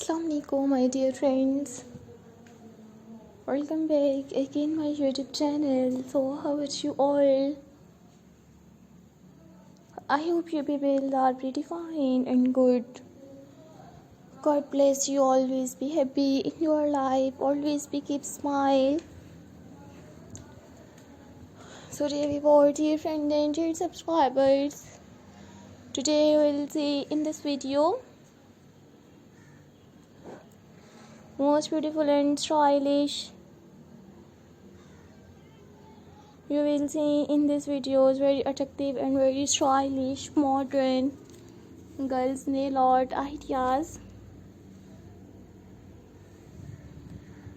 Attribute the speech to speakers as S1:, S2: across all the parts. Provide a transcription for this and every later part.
S1: Assalamualaikum my dear friends, welcome back again my YouTube channel. So how are you all? I hope you people are pretty fine and good. God bless you, always be happy in your life, always be keep smile. So dear people, dear friends and dear subscribers, today we will see in this video most beautiful and stylish. You will see in this videos very attractive and very stylish modern girls nail art ideas.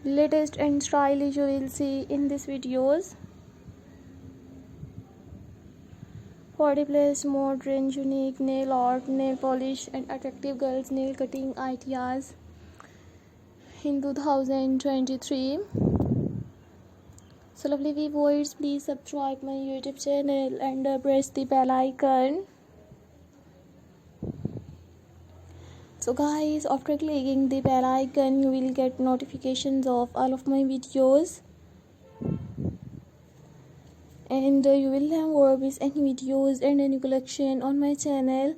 S1: Latest and stylish you will see in this videos. 40 plus modern unique nail art, nail polish and attractive girls nail cutting ideas in 2023. So lovely viewers, please subscribe my YouTube channel and press the bell icon. So guys, after clicking the bell icon you will get notifications of all of my videos, and you will never miss any videos and any collection on my channel.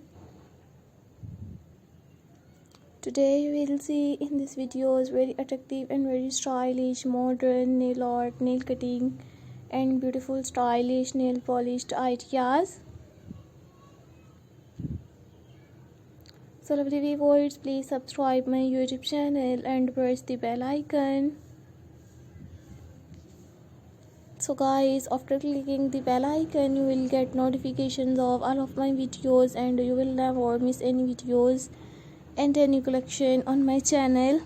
S1: Today you will see in this videos very attractive and very stylish modern nail art, nail cutting and beautiful stylish nail polished ideas. So lovely viewers, please subscribe my YouTube channel and press the bell icon. So guys, after clicking the bell icon you will get notifications of all of my videos, and you will never miss any videos and any collection on my channel.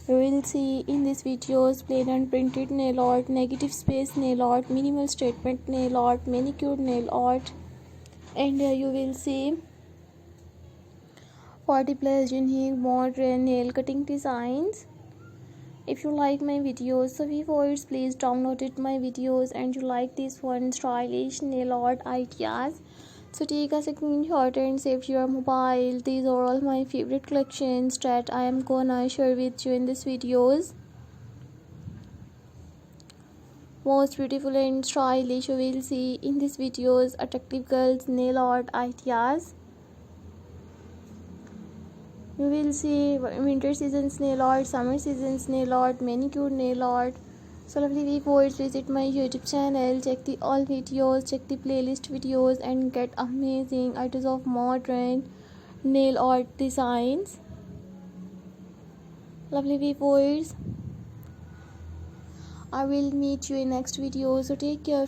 S1: You will see in these videos plain and printed nail art, negative space nail art, minimal statement nail art, manicure nail art, and you will see 40 plus unique modern nail cutting designs. If you like my videos, so viewers, please download it my videos, and you like this one stylish nail art ideas, so take a screenshot and save your mobile. These are all my favorite collections that I am gonna share with you in this videos. Most beautiful and stylish you will see in these videos attractive girls nail art ideas. You will see winter seasons nail art, summer seasons nail art, manicure nail art. So lovely viewers, visit my YouTube channel, check the all videos, check the playlist videos and get amazing ideas of modern nail art designs. Lovely viewers, I will meet you in next video, so take care.